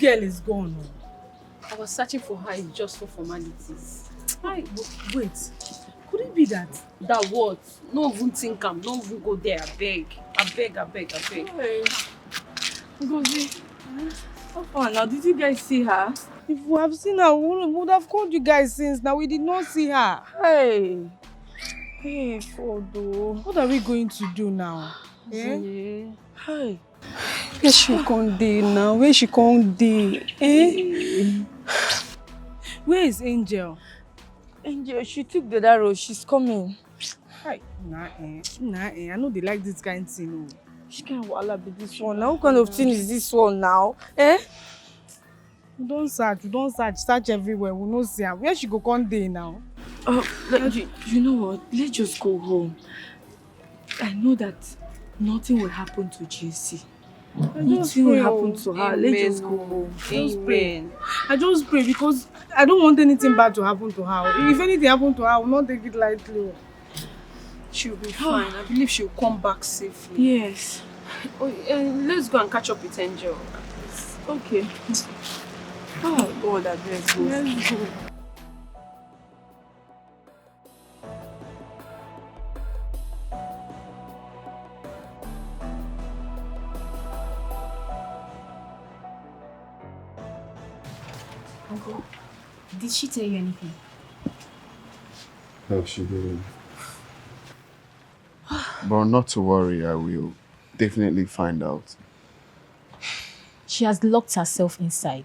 girl is gone. I was searching for her just for formalities. Wait, could it be that? That what? No even think am, no even go there, I beg. Hey, Ngozi, how far now? Did you guys see her? If we have seen her, we would have called you guys since now. We did not see her. Hey, Fodo. What are we going to do now? Yeah. Hey. Where she come dey now? Where she come dey? Where is Angel? Angel, she took the other road. She's coming. Hi. I know they like this kind of thing. She can't walla be this one. Now, what kind of thing is this one now? We don't search everywhere. We no see her. Where she go come dey now? You know what? Let's just go home. I know that nothing will happen to JC. Nothing will happen to her. Amen. Let's just go home. Amen. I just pray because I don't want anything bad to happen to her. If anything happen to her, I will not take it lightly. She'll be fine. I believe she'll come back safely. Yes. Oh, let's go and catch up with Angel. Okay. Oh God, I beg you. Let's go. Uncle, did she tell you anything? No, she didn't. But not to worry, I will definitely find out. She has locked herself inside.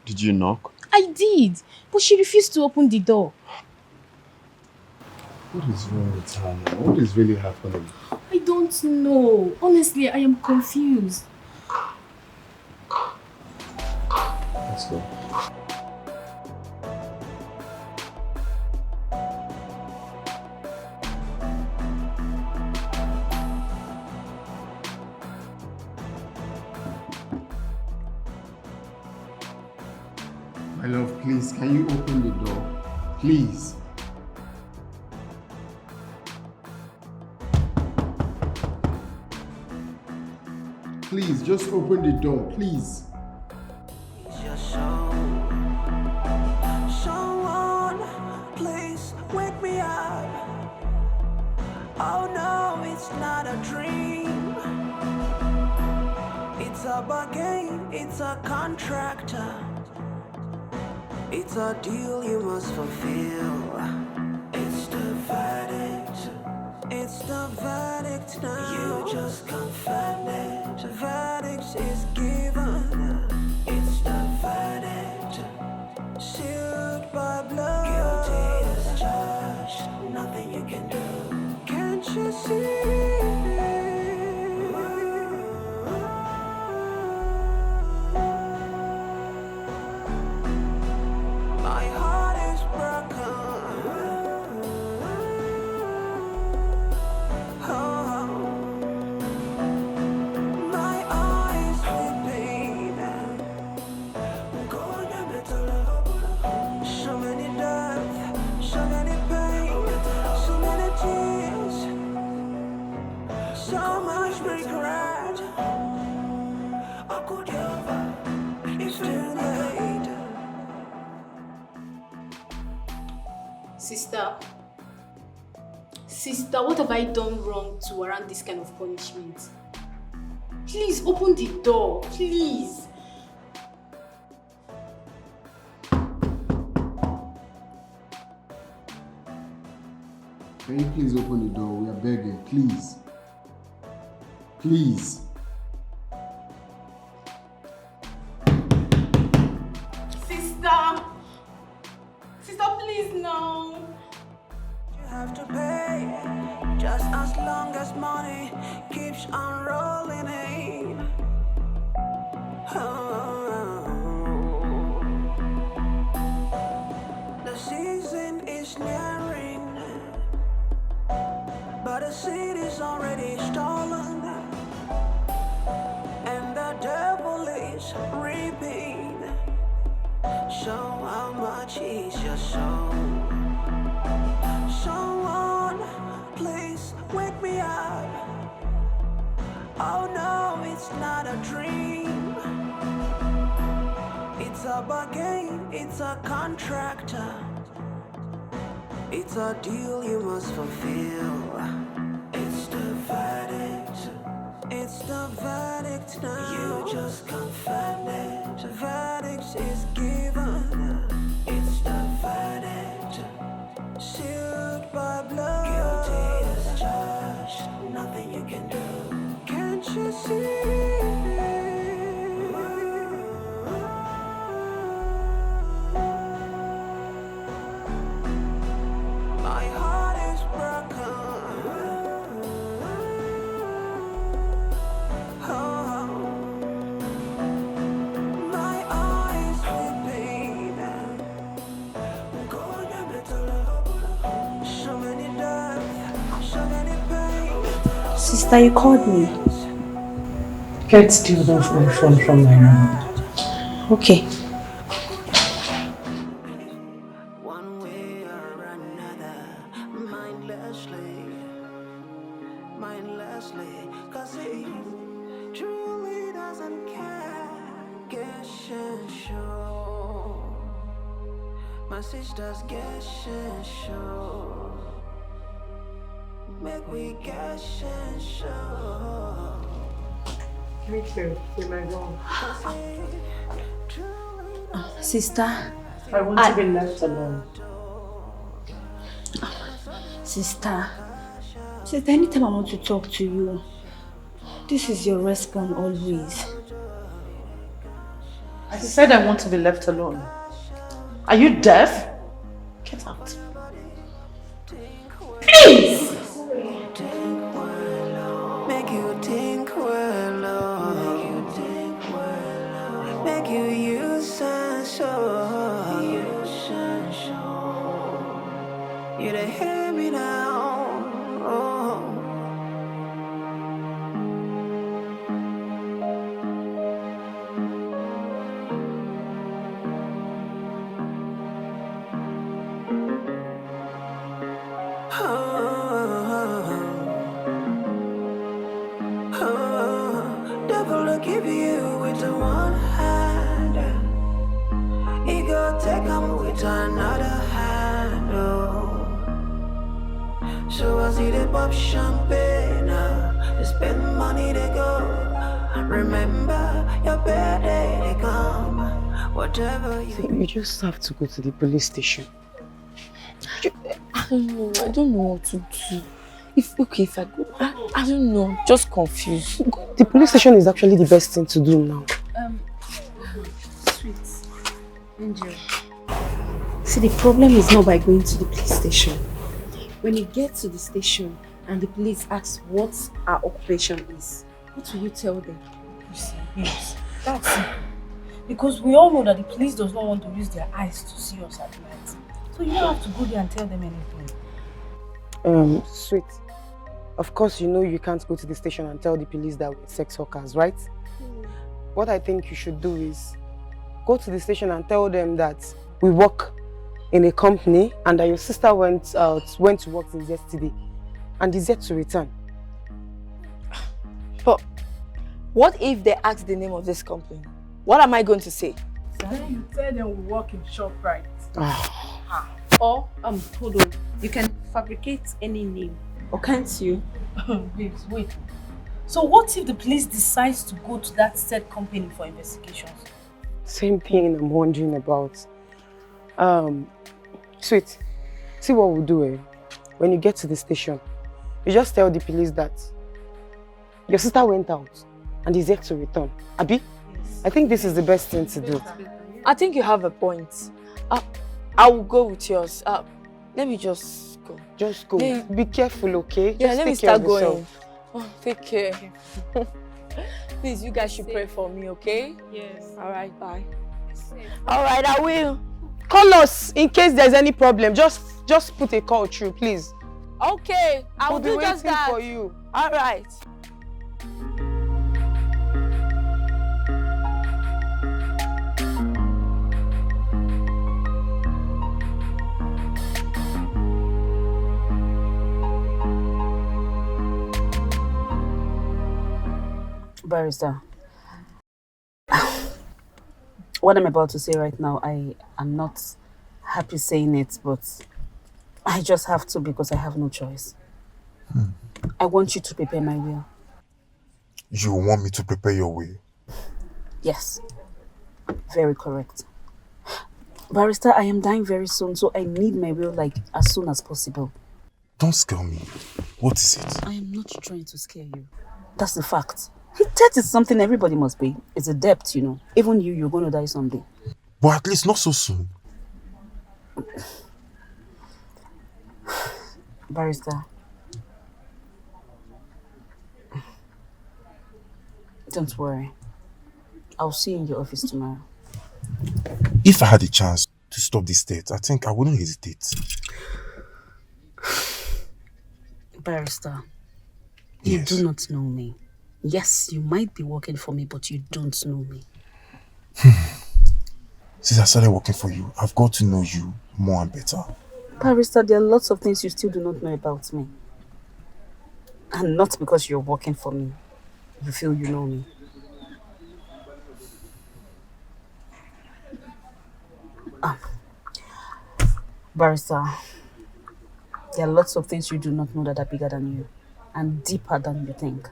Did you knock? I did, but she refused to open the door. What is wrong with her now? What is really happening? I don't know. Honestly, I am confused. Let's go. My love, please, can you open the door? Please. Please, just open the door, please. Someone, please wake me up. Oh no, it's not a dream. It's a bargain, it's a contract. It's a deal you must fulfill. It's the verdict. It's the verdict now. You just confirm it. The verdict is given. It's the verdict. Sealed by blood. Guilty as charged. Nothing you can do. Can't you see? My heart is broken. Oh, my eyes weeping. So many death, so many pain, so many tears, so much regret. I could ever, it's too late. Sister, what have I done wrong to warrant this kind of punishment? Please open the door, please. Can you please open the door? We are begging, please. Please. Sister, please no. You have to pay just as long as money keeps on rolling in. Oh. The season is nearing, but the seed is already stolen, and the devil is reaping. So how much is your soul? Someone, please wake me up. Oh no, it's not a dream. It's a bargain, it's a contractor. It's a deal you must fulfill. It's the verdict. It's the verdict now. You just confirm it. The verdict is given. It's the verdict. Sealed by blood. Guilty as charged. Nothing you can do. Can't you see? My heart is broken. Oh, my eyes weeping. So many deaths, so many pains. Sister, you called me. Get the other phone from my room. Okay. One way or another, mindlessly, 'cause he truly doesn't care. Guess and show. My sisters guess and show. Make we guess and show. Me too. With my phone. Sister, I want to be left alone. Sister, anytime I want to talk to you, this is your response always. I said I want to be left alone. Are you deaf? Get out. Please! Make you think well, make you use and show. You to hear me now. Oh. Devil will give you with the one hand. He go take him with another hand. Oh. So I see the pop champagne. They spend money, they go. Remember your birthday, they come. Whatever you. You just have to go to the police station. I don't know what to do. If I go, I don't know, just confused. The police station is actually the best thing to do now. Sweet. Angel. See, the problem is not by going to the police station. When you get to the station and the police ask what our occupation is, what will you tell them? You see, yes, that's it. Because we all know that the police does not want to use their eyes to see us at night. So you don't have to go there and tell them anything. Sweet. Of course, you know you can't go to the station and tell the police that we're sex workers, right? What I think you should do is go to the station and tell them that we work in a company and that your sister went to work since yesterday and is yet to return. But what if they ask the name of this company? What am I going to say? Then you tell them we work in ShopRite. Or, hold on, you can fabricate any name. Or can't you? Babes, wait. So what if the police decides to go to that said company for investigations? Same thing I'm wondering about. Sweet, see what we'll do, eh? When you get to the station, you just tell the police that your sister went out and is yet to return. Abi? Yes. I think this is the best thing to do. I think you have a point. I will go with yours. Let me just go. Just go. Yeah. Be careful, okay? Yeah, just let me take care start of going. yourself. Oh, take care. Please, you guys should pray for me, okay? Yes. All right, bye. All right, I will. Call us in case there's any problem. Just put a call through, please. Okay, I will We'll do be just waiting that. for you. All right. Barrister, What I'm about to say right now, I am not happy saying it, but I just have to because I have no choice. I want you to prepare my will. You want me to prepare your will? Yes, very correct. Barrister, I am dying very soon, so I need my will like as soon as possible. Don't scare me. What is it? I am not trying to scare you. That's the fact. Death is something everybody must pay. It's a debt, you know. Even you're going to die someday. But at least not so soon. Barrister, don't worry. I'll see you in your office tomorrow. If I had a chance to stop this death, I think I wouldn't hesitate. Barrister, you do not know me. Yes, you might be working for me, but you don't know me. Since I started working for you, I've got to know you more and better. Barrister, there are lots of things you still do not know about me. And not because you're working for me. You feel you know me. Barrister, there are lots of things you do not know that are bigger than you and deeper than you think.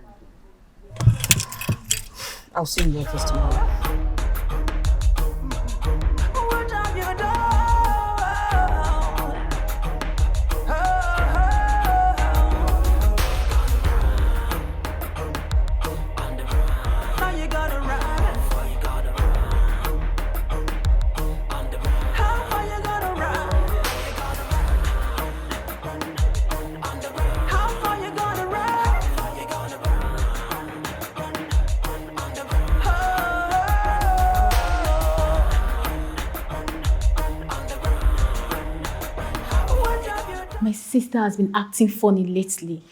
I'll see you in the office tomorrow. My sister has been acting funny lately.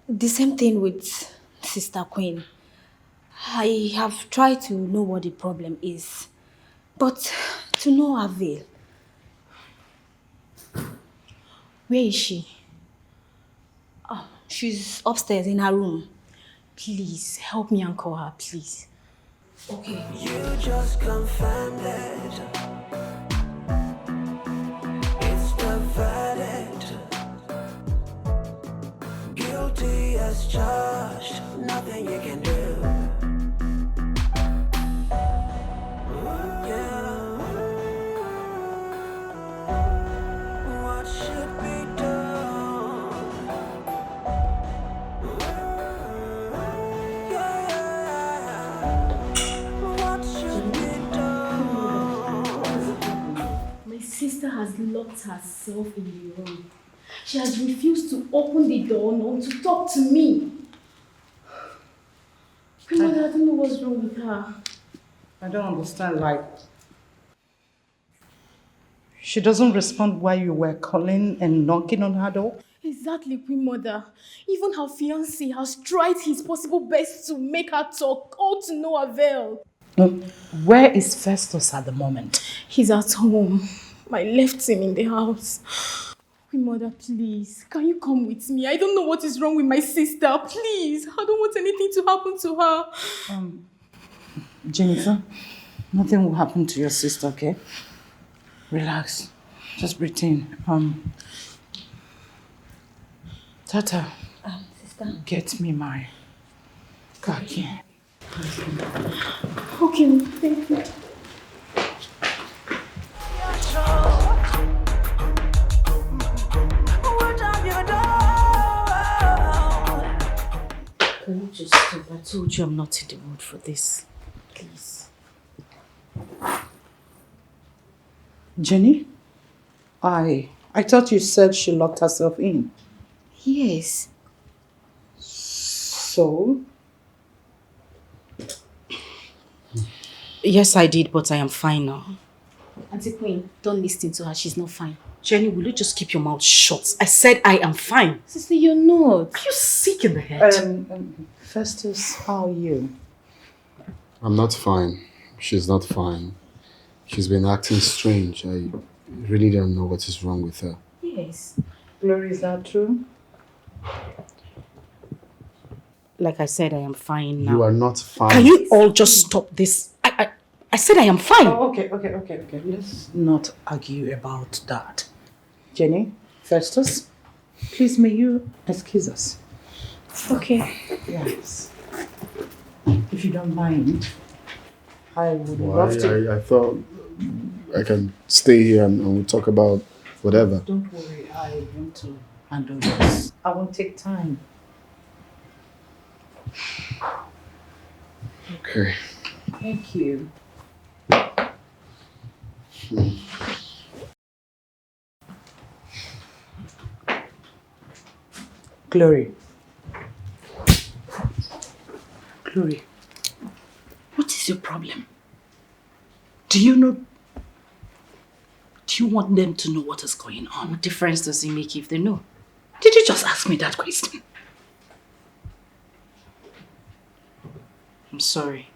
The same thing with Sister Queen. I have tried to know what the problem is, but to no avail. Where is she? Oh, she's upstairs in her room. Please, help me and call her, please. Okay. You just confirmed it. It's the verdict. Guilty as charged. Nothing you can do. Yeah. What should be done? My sister has locked herself in the room. She has refused to open the door nor to talk to me. Grandmother, I don't know what's wrong with her. I don't understand, like, she doesn't respond while you were calling and knocking on her door? Exactly, Queen Mother. Even her fiancé has tried his possible best to make her talk, all to no avail. Where is Festus at the moment? He's at home. I left him in the house. Queen Mother, please, can you come with me? I don't know what is wrong with my sister. Please, I don't want anything to happen to her. Jennifer, nothing will happen to your sister, okay? Relax. Just breathe in. Tata, sister, get me my khaki. Okay, thank you. Can you just stop? I told you I'm not in the mood for this. Please. Jenny? I thought you said she locked herself in. Yes. So? Yes, I did, but I am fine now. Auntie Queen, don't listen to her. She's not fine. Jenny, will you just keep your mouth shut? I said I am fine. Sister, you're not. Are you sick in the head? Festus, how are you? I'm not fine. She's not fine. She's been acting strange. I really don't know what is wrong with her. Yes. Glory, is that true? Like I said, I am fine now. You are not fine. Can you all just stop this? I said I am fine. Oh, okay. Let's not argue about that. Jenny, Festus, please may you excuse us. Okay. Yes. If you don't mind, I would Why? love to. I thought I can stay here and we'll talk about whatever. Don't worry, I want to handle this. I won't take time. Okay. Thank you. Glory. Glory. What is your problem? Do you want them to know what is going on? What difference does it make if they know? Did you just ask me that question? I'm sorry.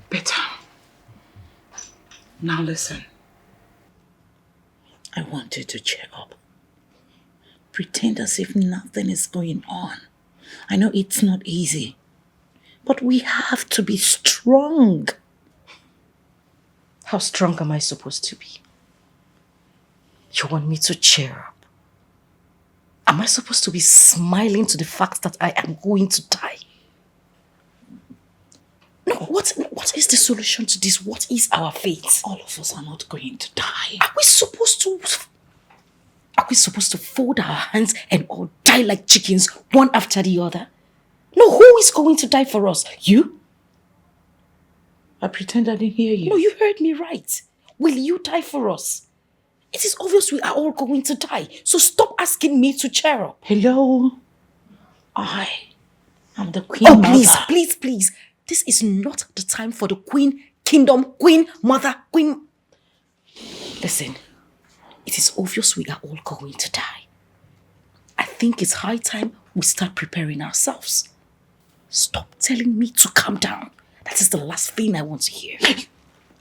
Better. Now listen. I want you to cheer up. Pretend as if nothing is going on. I know it's not easy, but we have to be strong. How strong am I supposed to be? You want me to cheer up? Am I supposed to be smiling to the fact that I am going to die? No, what is the solution to this? What is our fate? All of us are not going to die. Are we supposed to fold our hands and all die like chickens, one after the other? No, who is going to die for us? You? I pretend I didn't hear you. No, you heard me right. Will you die for us? It is obvious we are all going to die. So stop asking me to cheer up. Hello? I am the Queen Mother. Please. This is not the time for the Queen Kingdom, Queen Mother, Queen... Listen, it is obvious we are all going to die. I think it's high time we start preparing ourselves. Stop telling me to calm down. That is the last thing I want to hear.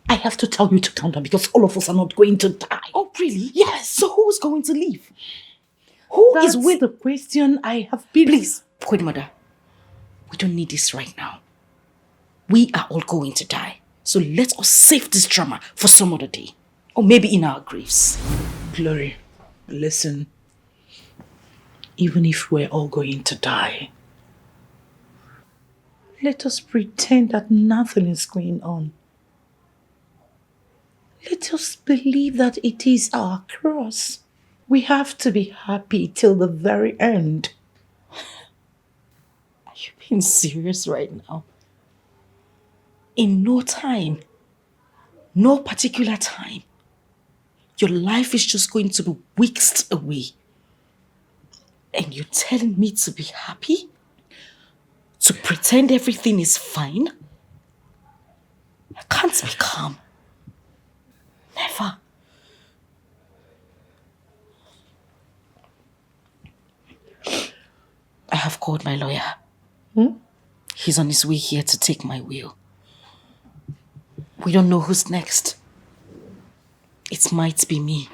I have to tell you to calm down because all of us are not going to die. Oh, really? Yes. So who's going to leave? Who That's is with the question I have been... Please, Queen Mother, we don't need this right now. We are all going to die. So let us save this drama for some other day. Or maybe in our graves. Glory, listen. Even if we're all going to die, let us pretend that nothing is going on. Let us believe that it is our cross. We have to be happy till the very end. Are you being serious right now? In no time, no particular time, your life is just going to be whisked away. And you're telling me to be happy? To pretend everything is fine? I can't be calm. Never. I have called my lawyer. He's on his way here to take my will. We don't know who's next. It might be me.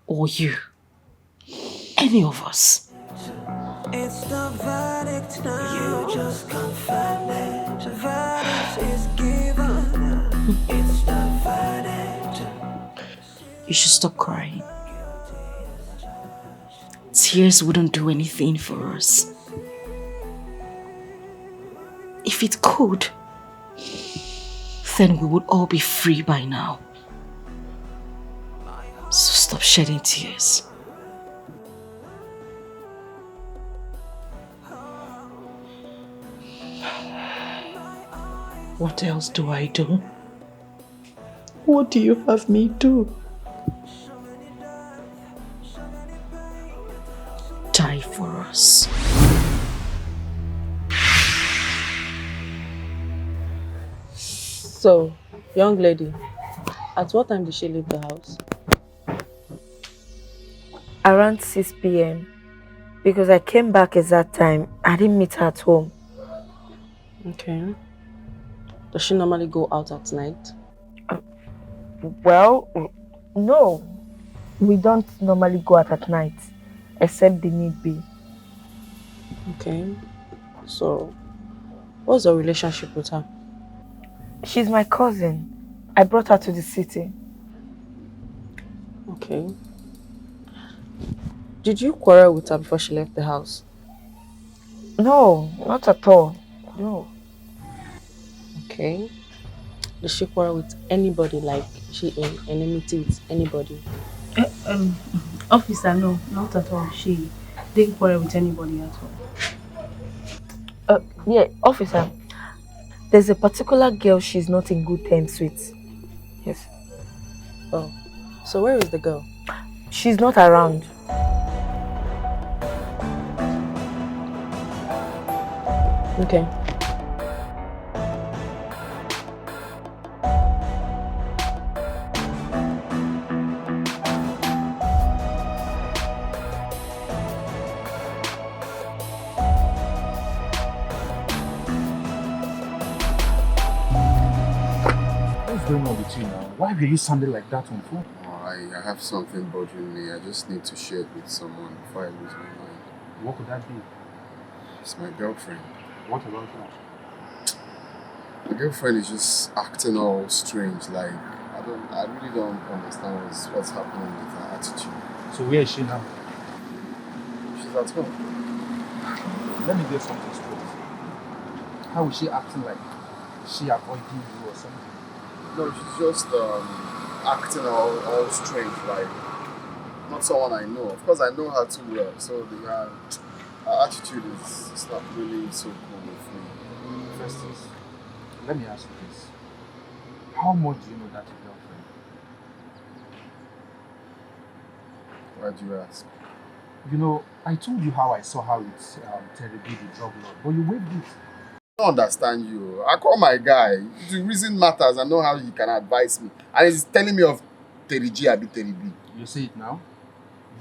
Or you. Any of us. It's the verdict now. You just confirm it. The verdict is given. It's the verdict. You should stop crying. Tears wouldn't do anything for us. If it could, then we would all be free by now. So stop shedding tears. What else do I do? What do you have me do? Die for us. So, young lady, at what time did she leave the house? Around 6 p.m. because I came back at that time. I didn't meet her at home. Okay. Does she normally go out at night? Well, no. We don't normally go out at night, except the need be. Okay. So, what's your relationship with her? She's my cousin. I brought her to the city. Okay. Did you quarrel with her before she left the house? No, not at all. No. Okay. Did she quarrel with anybody? Like, is she in enmity with anybody? Officer, no, not at all. She didn't quarrel with anybody at all. Yeah, officer. There's a particular girl she's not in good terms with. Yes. Oh. So where is the girl? She's not around. Okay. What's going on with you now? Why were you sounding like that on phone? Oh, I have something bothering me. I just need to share it with someone before I lose my mind. What could that be? It's my girlfriend. What about that? My girlfriend is just acting all strange. Like, I really don't understand what's happening with her attitude. So where is she now? She's at home. Let me get something straight. How is she acting like? Is she avoiding you or something? No, she's just acting all strange, like not someone I know. Of course, I know her too well, so her attitude is not really so cool with me. Festus, let me ask you this. How much do you know that your girlfriend? Why do you ask? You know, I told you how I saw her with Terry B, the drug lord, but you waived it. I don't understand you. I call my guy. The reason matters. I know how he can advise me. And he's telling me of Terry G, Abi Terry B. You see it now?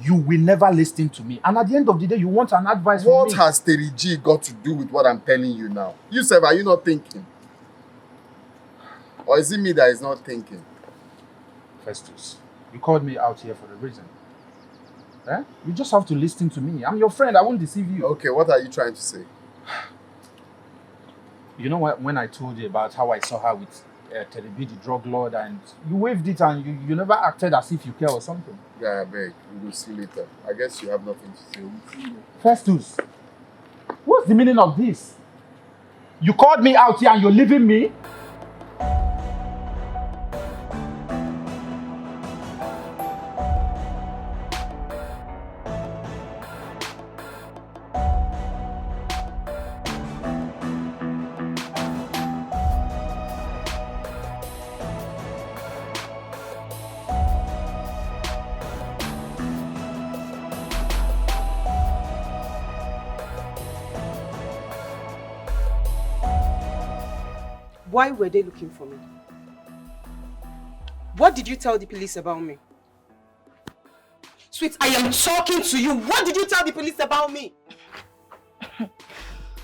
You will never listen to me. And at the end of the day, you want an advice from me. What has Terry G got to do with what I'm telling you now? You said, are you not thinking? Or is it me that is not thinking? Festus, you called me out here for a reason. Eh? You just have to listen to me. I'm your friend. I won't deceive you. Okay, what are you trying to say? You know what? When I told you about how I saw her with Terry B, the drug lord, and you waved it and you never acted as if you care or something. Yeah, I beg. We will see later. I guess you have nothing to say. We'll see later. Festus, what's the meaning of this? You called me out here and you're leaving me? Why were they looking for me? What did you tell the police about me? Sweet, I am talking to you. What did you tell the police about me?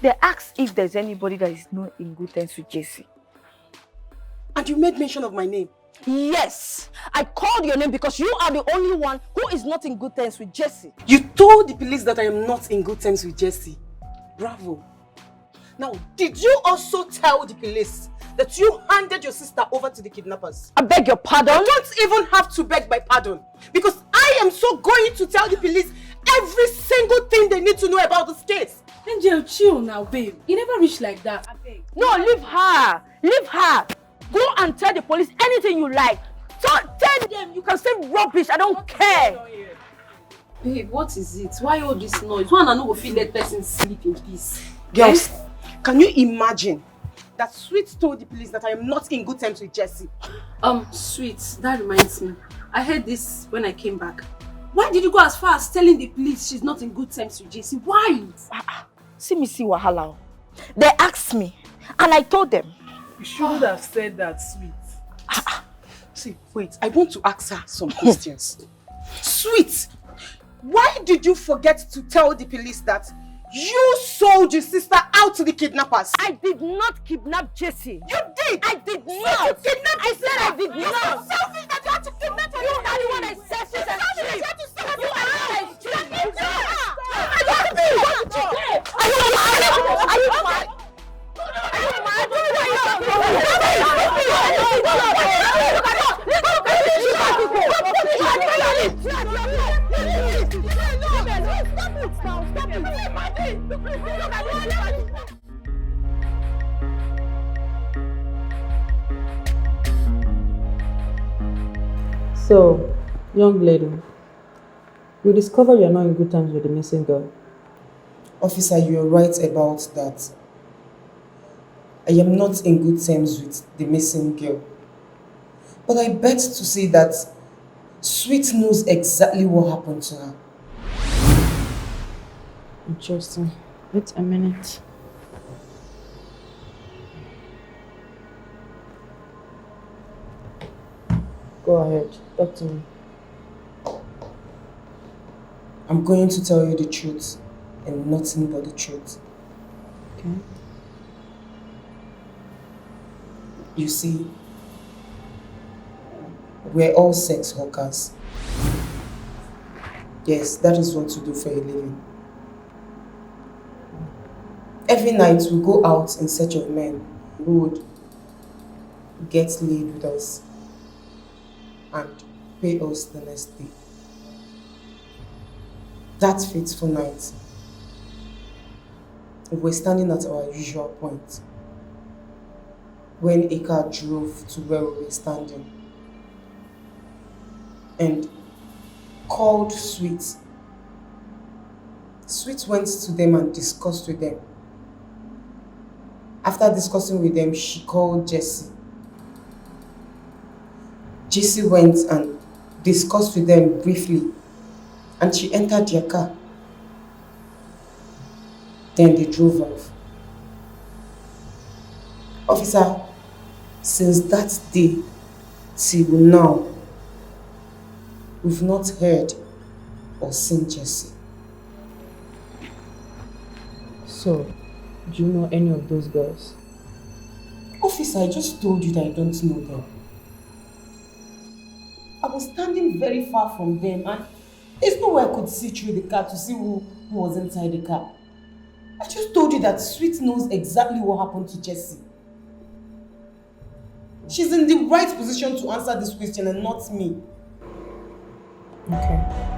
They asked if there's anybody that is not in good terms with Jesse. And you made mention of my name? Yes, I called your name because you are the only one who is not in good terms with Jesse. You told the police that I am not in good terms with Jesse. Bravo. Now, did you also tell the police that you handed your sister over to the kidnappers? I beg your pardon? You don't even have to beg my pardon. Because I am so going to tell the police every single thing they need to know about this case. Angel, chill now, babe. You never reach like that. I beg. No, leave her. Leave her. Go and tell the police anything you like. Tell them you can say rubbish. I don't care. Babe, what is it? Why all this noise? One and no will feel let person sleep in peace. Girls, can you imagine that Sweet told the police that I am not in good terms with Jesse? Sweet, that reminds me. I heard this when I came back. Why did you go as far as telling the police she's not in good terms with Jesse? Why? See wahala. They asked me and I told them. You shouldn't have said that, Sweet. See, wait, I want to ask her some questions. Sweet, why did you forget to tell the police that you sold your sister out to the kidnappers? I did not kidnap Jesse. You did! I did not! You kidnapped I said I did not! You're so selfish that you had to kidnap her! You are the one I selfish and cheap! You are the one I cheap! I So, young lady, we discovered you're not in good terms with the missing girl. Officer, you're right about that. I am not in good terms with the missing girl. But I bet to say that Sweet knows exactly what happened to her. Interesting. Wait a minute. Go ahead, talk to me. I'm going to tell you the truth and nothing but the truth. Okay. You see, we're all sex workers. Yes, that is what we do for a living. Every night we go out in search of men who would get laid with us and pay us the next day. That fateful night, we were standing at our usual point when a car drove to where we were standing and called Sweet. Sweet went to them and discussed with them. After discussing with them, she called Jessie. Jessie went and discussed with them briefly, and she entered their car. Then they drove off. Officer, since that day till now, we've not heard or seen Jessie. So, do you know any of those girls? Officer, I just told you that I don't know them. I was standing very far from them and there's no way I could see through the car to see who was inside the car. I just told you that Sweet knows exactly what happened to Jessie. She's in the right position to answer this question and not me. Okay.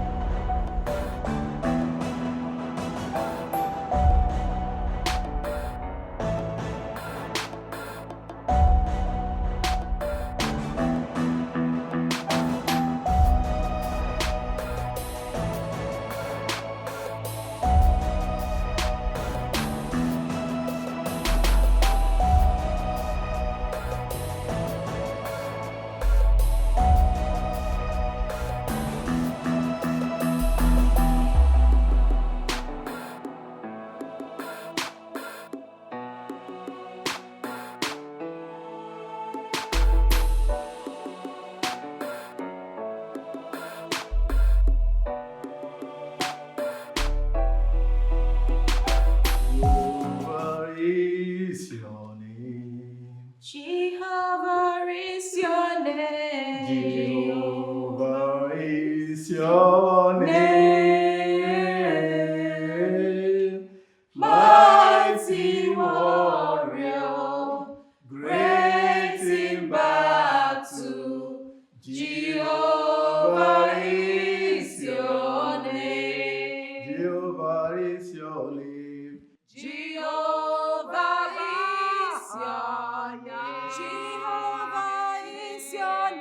Jehovah is your name. Jehovah is your name. Mighty warrior, great in battle. Jehovah is your name. Jehovah is your name. Jehovah is your name. Jehovah is your name. Jehovah is your name.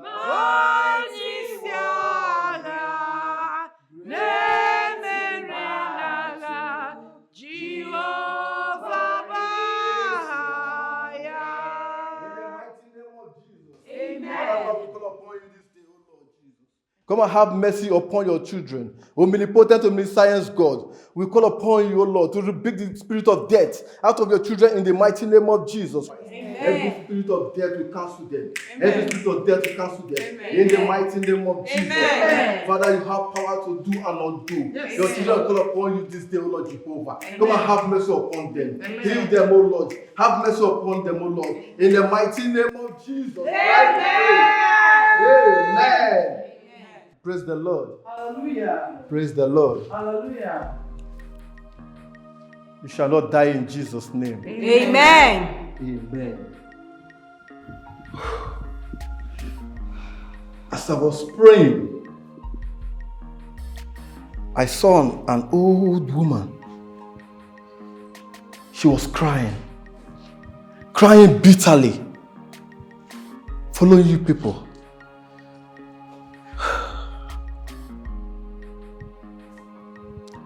Mighty Father, name Jehovah. Come and have mercy upon your children. Omnipotent, omniscience God, we call upon you, O Lord, to rebuke the spirit of death out of your children in the mighty name of Jesus. Amen. Every spirit of death, we cancel them. Amen. Every spirit of death, we cancel them. Amen. In the mighty name of Jesus. Amen. Father, you have power to do and undo. Yes. Your children call upon you this day, O Lord Jehovah. Amen. Come and have mercy upon them. Amen. Heal them, O Lord. Have mercy upon them, O Lord. In the mighty name of Jesus. Amen. Amen. Praise the Lord. Hallelujah. Praise the Lord. Hallelujah. You shall not die in Jesus' name. Amen. Amen. As I was praying, I saw an old woman She was crying. Crying bitterly. Following you people.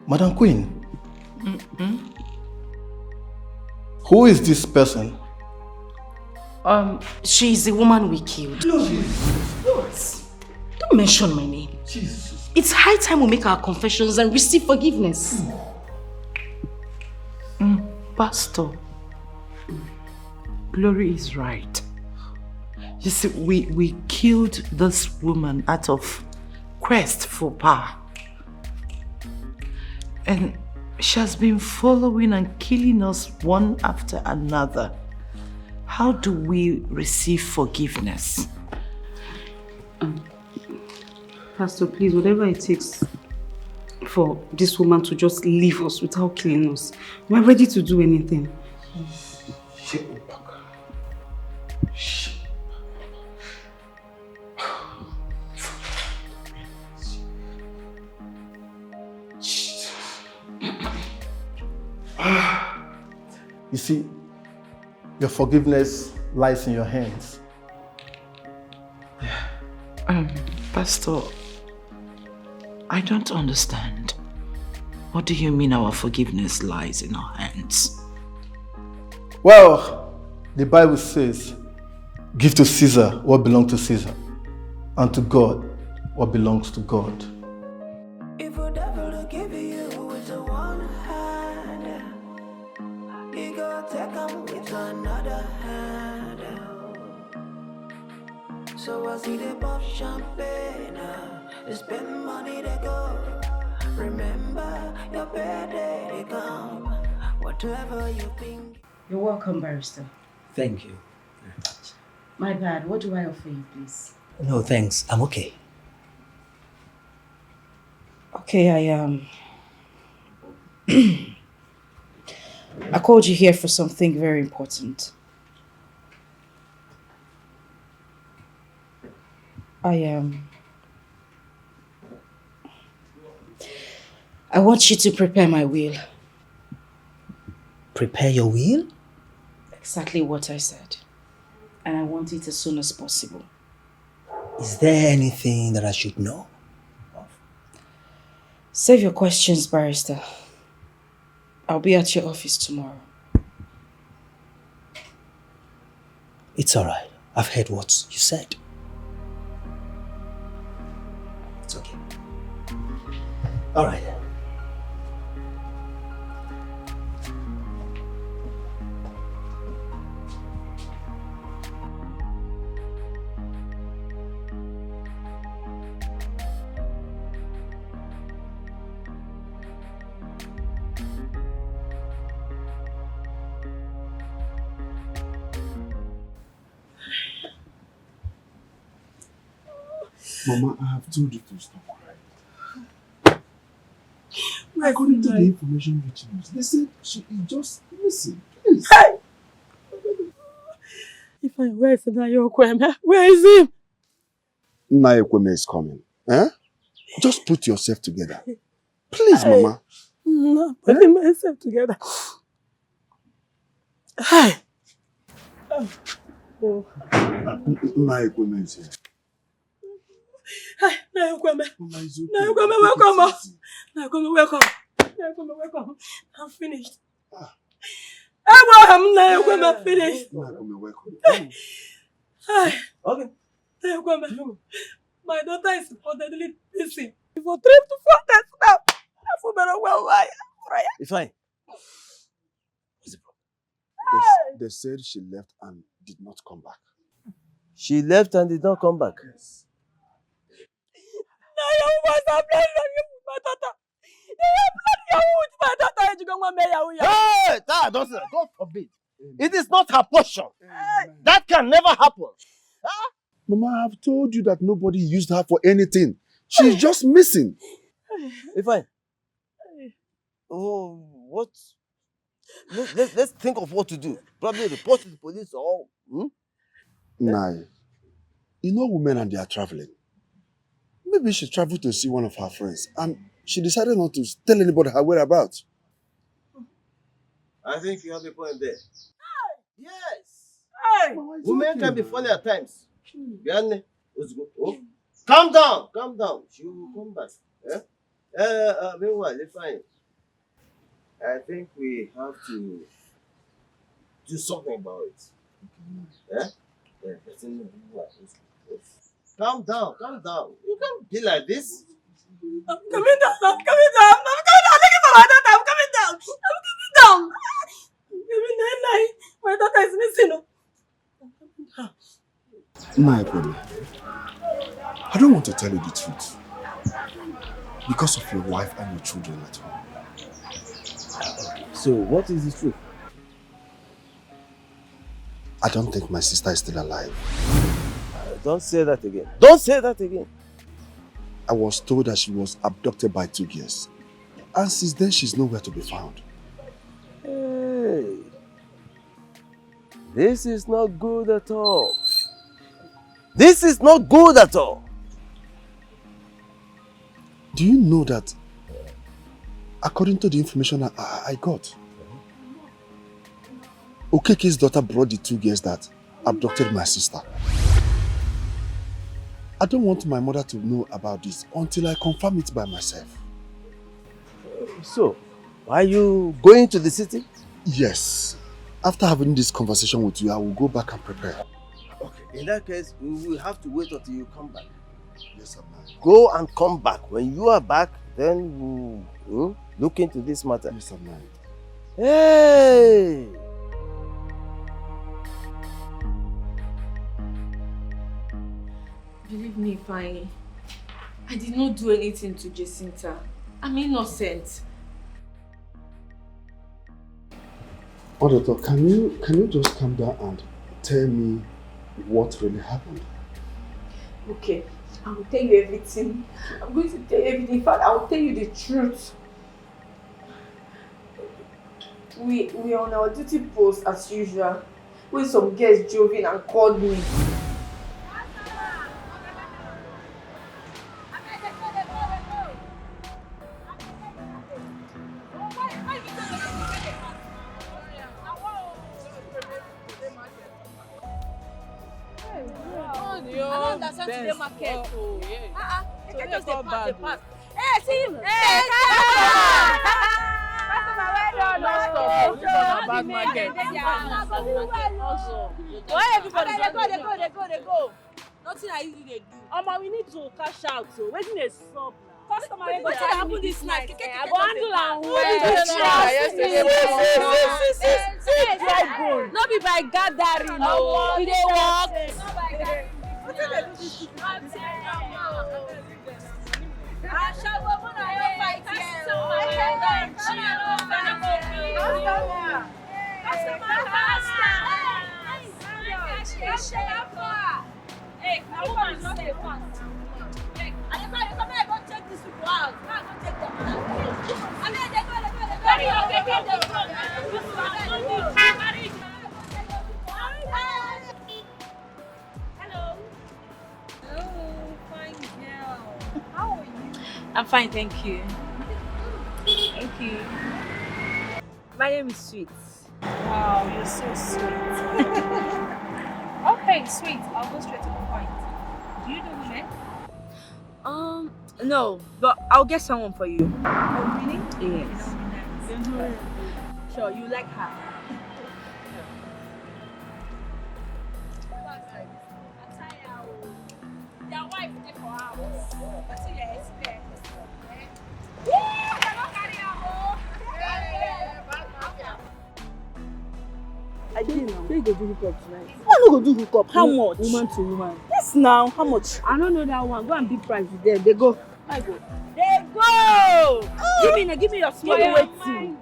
Madam Queen. Who is this person? She's the woman we killed. What? Don't mention my name. Jesus. It's high time we make our confessions and receive forgiveness. Pastor, Glory is right. You see, we killed this woman out of quest for power. And she has been following and killing us one after another. How do we receive forgiveness? Pastor, please, whatever it takes for this woman to just leave us without killing us, we're ready to do anything. You see, your forgiveness lies in your hands. Pastor, I don't understand. What do you mean our forgiveness lies in our hands? Well, the Bible says, give to Caesar what belongs to Caesar, and to God what belongs to God. If a devil give you with a one hand, he go take him with another hand. So I see the pop champagne, they spend money they go. Remember your birthday they come. Whatever you think. You're welcome, barrister. Thank you. My bad. What do I offer you, please? No, thanks. I'm okay. Okay, I called you here for something very important. I want you to prepare my will. Prepare your will? Exactly what I said. And I want it as soon as possible. Is there anything that I should know? Save your questions, barrister. I'll be at your office tomorrow. It's all right. I've heard what you said. It's okay. All right. Mama, I have told you to stop crying. According to the information reaching us, they said she is just missing. Please. Hey! If I were to Nayokweme, where is he? Nayokweme is coming. Eh? Just put yourself together. Please, Mama. No, putting myself together. Hey! Oh. Nayokweme is here. Hey, Nayokweme. Nayokweme, welcome. Nayokweme, welcome. Nayokweme, welcome. I'm finished. Nayokweme, I'm finished. Nayokweme, welcome. Hey. Okay. Nayokweme, my daughter is reportedly missing. For 3 to 4 days now. I feel better well. Why? It's fine. They said she left and did not come back. She left and did not come back? Yes. Hey! God forbid. It is not her portion. That can never happen. Huh? Mama, I have told you that nobody used her for anything. She's just missing. It's fine. Oh, what? Let's think of what to do. Probably report to the police or... Nah. You know women and they are traveling. Maybe she traveled to see one of her friends and she decided not to tell anybody her whereabouts. I think you have a point there. Yes. Hey! Women can be funny at times. Bianne, let's go. Oh. Calm down, calm down. She will come back. Meanwhile, it's fine. I think we have to do something about it. Yeah? Yeah, let's go. Calm down, calm down. You can't be like this. I'm coming down, I'm coming down, I'm coming down, looking for my daughter, I'm coming down, I'm coming down. My daughter is missing. Okoli, I don't want to tell you the truth. Because of your wife and your children at home. So, what is the truth? I don't think my sister is still alive. Don't say that again. Don't say that again. I was told that she was abducted by 2 girls. And since then, she's nowhere to be found. Hey. This is not good at all. This is not good at all. Do you know that, according to the information I got, Okeke's daughter brought the 2 girls that abducted my sister. I don't want my mother to know about this until I confirm it by myself. So, are you going to the city? Yes. After having this conversation with you, I will go back and prepare. Okay, in that case, we will have to wait until you come back. Yes, I'm not. Go and come back. When you are back, then we'll look into this matter. Yes, I'm not. Hey! Believe me, Fanny. I did not do anything to Jacinta. I'm innocent. Oh, doctor, can you just calm down and tell me what really happened? Okay, I will tell you everything. I'm going to tell you everything. In fact, I will tell you the truth. We are on our duty post as usual when some girls drove in and called me. Nothing I usually dey do. We need to cash out. So wetin dey sup now? Customer wey go happen this night. I go handle am well. No be by gathering. No, we dey work. Hey, now woman is not a fan. I go check this people out. I go check them out. Hello. Hello, fine girl. How are you? I'm fine, thank you. Thank you. My name is Sweet. Wow, you're so sweet. Okay, sweet. I'll go straight to the point. Do you know women? No, but I'll get someone for you. Oh, really? Yes. Sure, you like her. Your wife dey for house. What's your expect? I didn't know. They go do hookup tonight. I no go do hookup. How much? Woman to woman. Yes, now. How much? I don't know that one. Go and big price with them. They go. I go. They go. Give me your small waiting.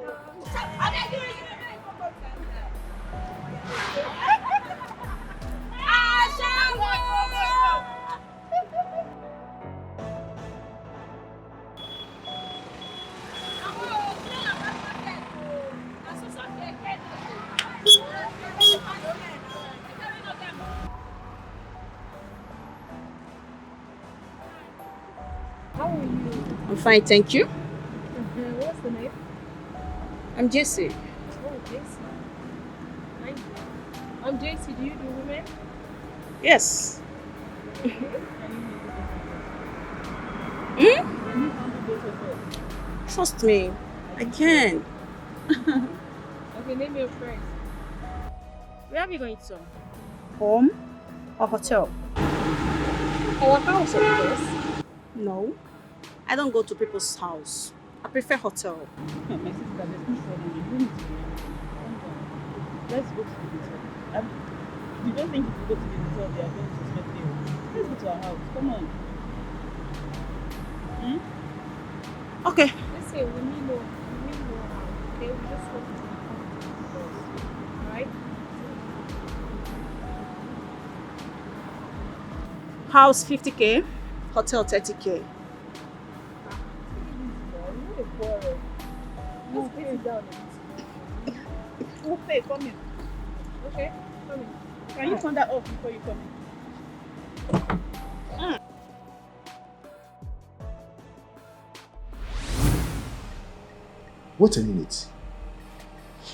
How are you? I'm fine, thank you. What's the name? I'm Jessie. Oh, JC. I'm JC. Do you do women? Yes. Trust me, I can. Okay, name your friends. Where are we going to? Home or hotel? Our house, of course. No. I don't go to people's house. I prefer hotel. My sister, there's no problem. You don't need to be Let's go to the hotel. You don't think if we go to the hotel, they are going to suspect you? Let's go to our house. Come on. Okay. Let's say we need more. Okay, we just want to be right? House 50k, hotel 30k. Let's pay it down. We'll pay. Come in. Okay, come in. Can you turn that off before you come in? Wait a minute.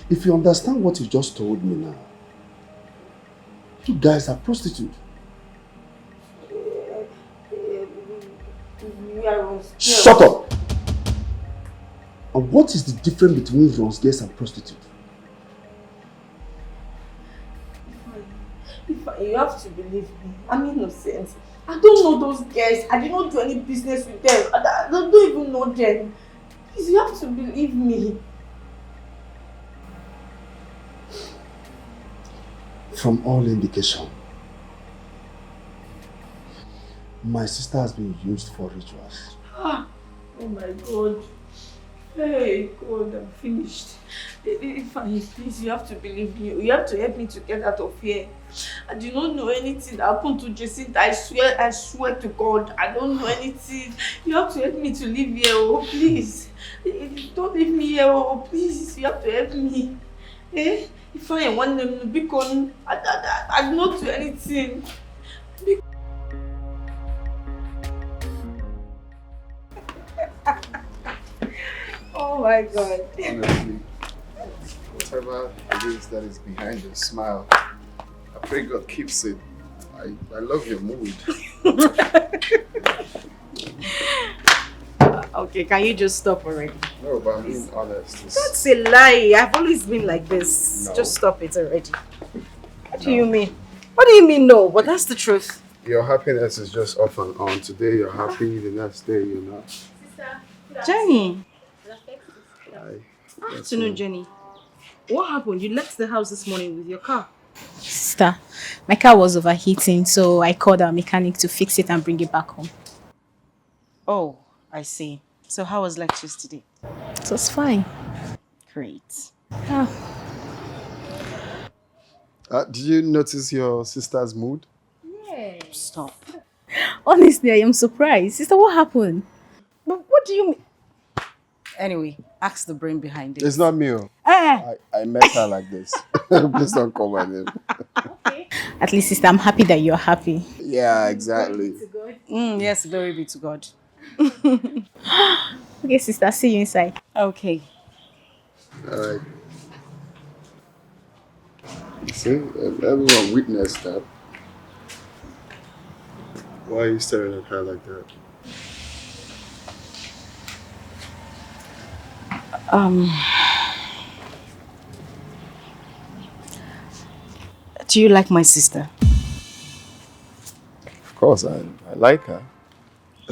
If you understand what you just told me now, you guys are prostitutes. Shut up! And what is the difference between runs girls and prostitutes? You have to believe me. I'm innocent. I don't know those girls. I did not do any business with them. I don't even know them. Please, you have to believe me. From all indication, my sister has been used for rituals. Oh my God. Hey, God, I'm finished. Fine, please, you have to believe me. You have to help me to get out of here. I do not know anything that happened to Jacinta. I swear to God, I don't know anything. You have to help me to leave here, oh, please. Don't leave me here, oh, please. You have to help me. Eh? If I want them to be gone, I do not do anything. Oh my God. Honestly, whatever it is that is behind your smile, I pray God keeps it. I love your mood. Okay, can you just stop already? No, but I'm being honest. That's a lie. I've always been like this. No. Just stop it already. What do you mean? What do you mean no? But that's the truth. Your happiness is just off and on. Today you're happy, the next day you're not. Jenny. Hi. Afternoon, Jenny. What happened? You left the house this morning with your car. Sister, my car was overheating, so I called our mechanic to fix it and bring it back home. Oh, I see. So how was lectures today? It was fine. Great. Yeah. Did you notice your sister's mood? Yeah. Stop. Honestly, I am surprised. Sister, what happened? But what do you mean? Anyway, ask the brain behind it. It's not me. I met her like this. Please don't call my name. At least, sister, I'm happy that you're happy. Yeah, exactly. Yes, glory be to God. Okay, sister, see you inside. Okay. Alright. See, everyone witnessed that. Why are you staring at her like that? Do you like my sister? Of course, I like her.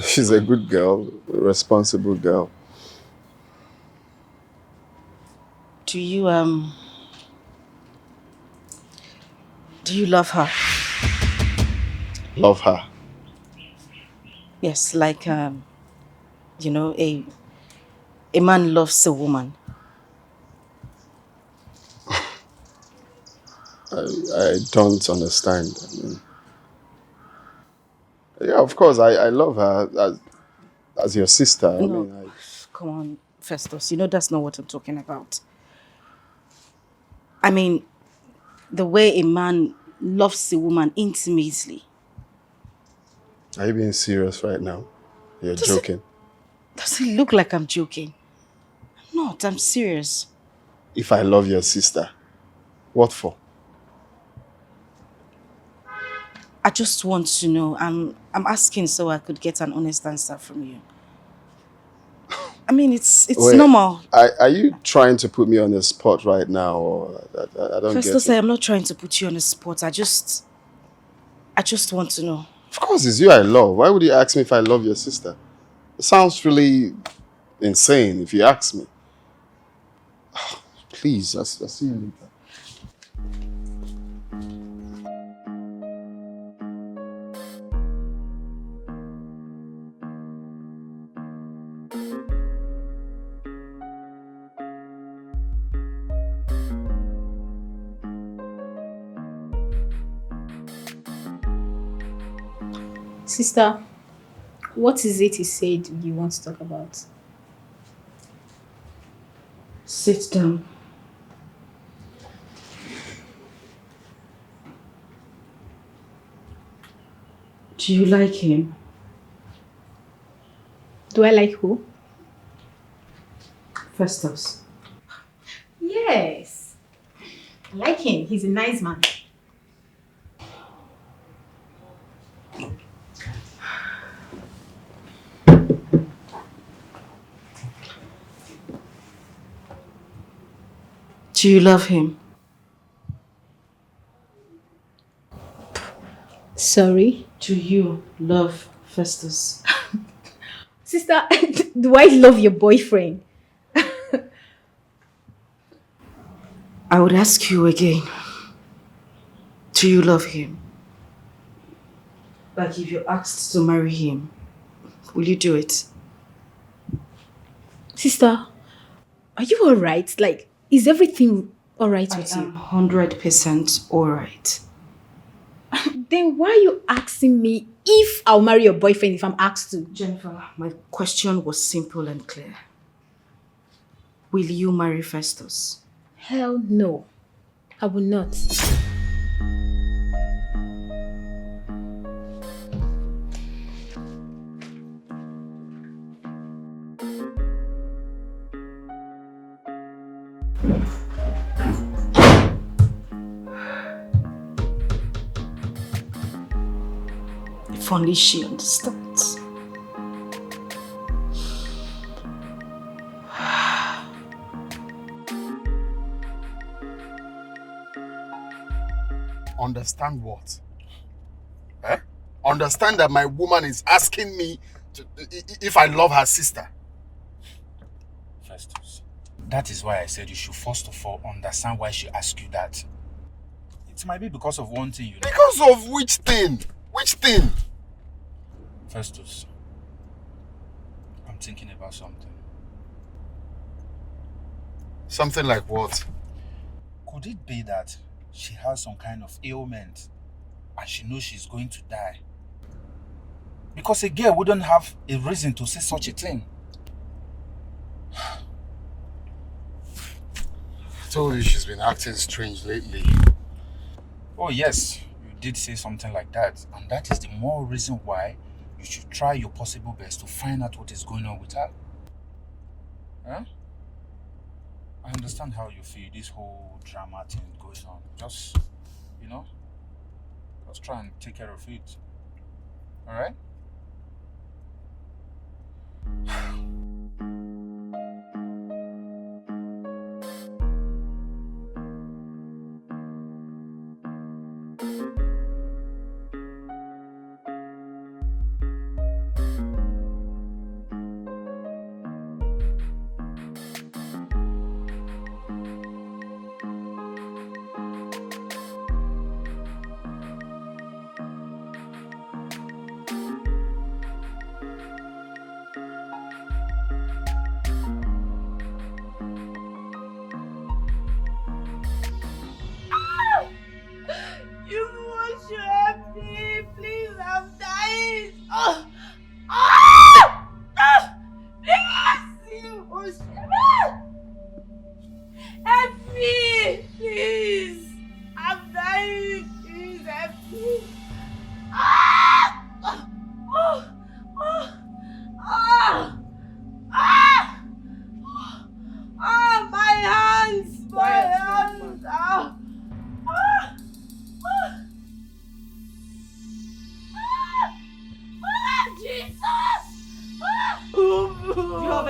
She's a good girl, a responsible girl. Do you love her? Love her. Yes, like you know, a man loves a woman. I don't understand. I mean, yeah, of course, I love her as your sister. I No, mean, come on, Festus. You know that's not what I'm talking about. I mean, the way a man loves a woman intimately. Are you being serious right now? You're joking. Does it look like I'm joking? I'm not. I'm serious. if I love your sister? What for? I just want to know. I'm asking so I could get an honest answer from you. I mean, it's Wait, normal. are you trying to put me on the spot right now, or I don't First get of it? all, I'm not trying to put you on the spot. I just want to know. Of course, it's you I love. Why would you ask me if I love your sister? It sounds really insane if you ask me. Please, I'll see you later. Sister, what is it he said you want to talk about? Sit down. Do you like him? Do I like who? Festus. Yes. I like him. He's a nice man. Do you love him? Sorry? Do you love Festus? Sister, do I love your boyfriend? I would ask you again. Do you love him? Like if you're asked to marry him, will you do it? Sister, are you alright? Like, is everything alright with you? 100% alright. Then why are you asking me if I'll marry your boyfriend if I'm asked to? Jennifer, my question was simple and clear. Will you marry Festus? Hell no. I will not. If only she understands. Understand what? Eh? Understand that my woman is asking me if I love her sister. Festus, that is why I said you should first of all understand why she asked you that. It might be because of one thing, you know. Because of which thing? Which thing? Festus, I'm thinking about something. Something like what? Could it be that she has some kind of ailment and she knows she's going to die? Because a girl wouldn't have a reason to say such a thing. I told you she's been acting strange lately. Oh yes, you did say something like that. And that is the more reason why you should try your possible best to find out what is going on with her. Huh? I understand how you feel, this whole drama thing going on. Just, just try and take care of it. Alright?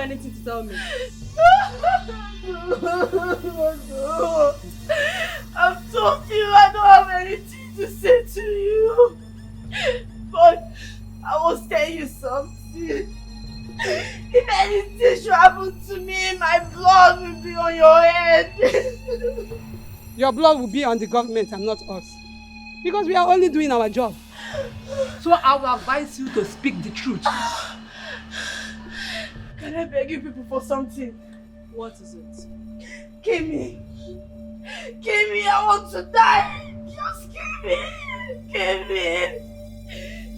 anything to tell me? I've told you I don't have anything to say to you. But I will tell you something. If anything should happen to me, my blood will be on your head. Your blood will be on the government and not us. Because we are only doing our job. So I will advise you to speak the truth. Can I beg you people for something? What is it? Kill me. Kill me, I want to die. Just kill me. Kill me.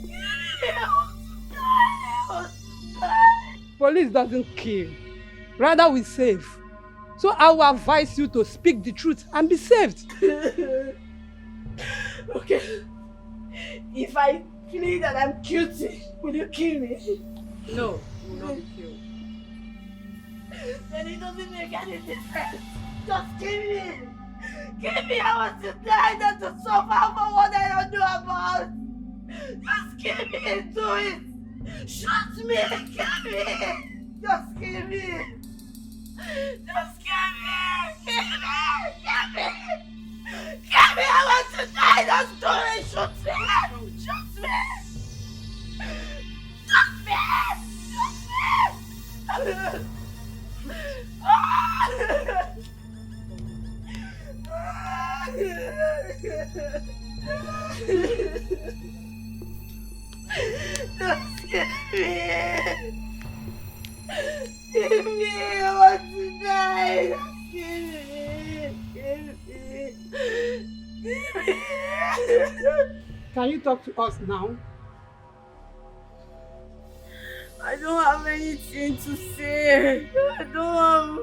Kill me, I want to die. I want to die. Police doesn't kill. Rather we save. So I will advise you to speak the truth and be saved. Okay. If I plead that I'm guilty, will you kill me? No, you will not be killed. Then it doesn't make any difference. Just kill me. Kill me, I want to die, not to suffer for what I don't know about. Just kill me and do it. Shoot me, kill me. Just kill me. Just kill me. Kill me. Kill me. Kill me, I want to die. Just do it. Shoot me. Shoot me. Shoot me. Shoot me. Don't scare me. Give me, I want to die. Don't scare me. Give me. Give me. Can you talk to us now? I don't have anything to say. I don't have...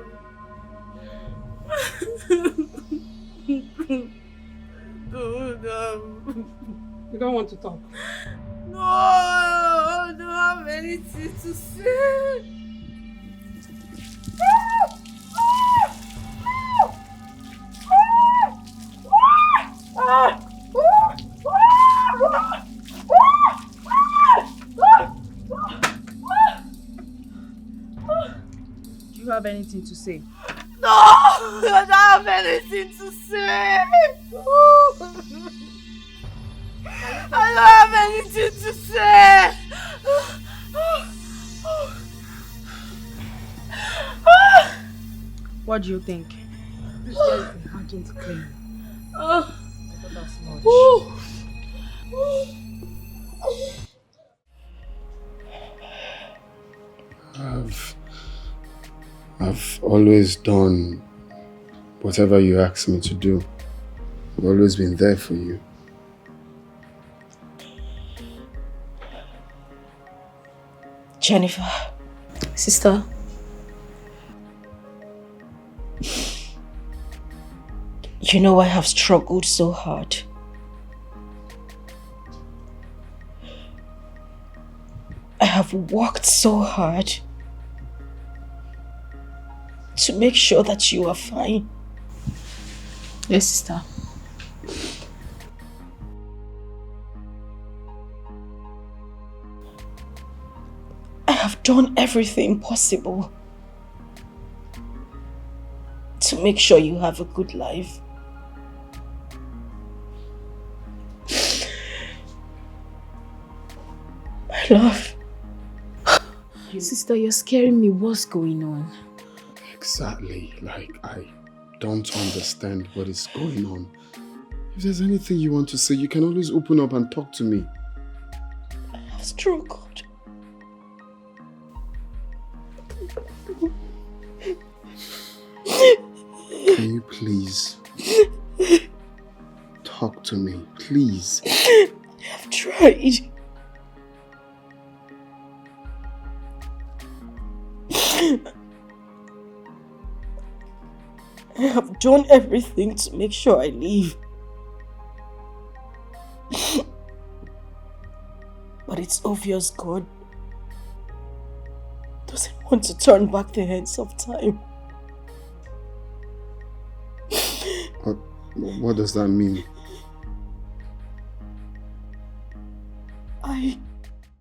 You don't want to talk? No, I don't have anything to say. Do you have anything to say? No, I don't have anything to say. I don't have anything to say. What do you think? This girl is a hardened claim. I thought that's much. I've always done whatever you ask me to do. I've always been there for you. Jennifer. Sister. You know I have struggled so hard. I have worked so hard to make sure that you are fine. Yes, sister. I have done everything possible to make sure you have a good life. My love. Sister, you're scaring me. What's going on? Exactly. Like, I don't understand what is going on. If there's anything you want to say, you can always open up and talk to me. I have struggled. Can you please talk to me, please? I have tried. I have done everything to make sure I leave. But it's obvious God doesn't want to turn back the hands of time. What does that mean? I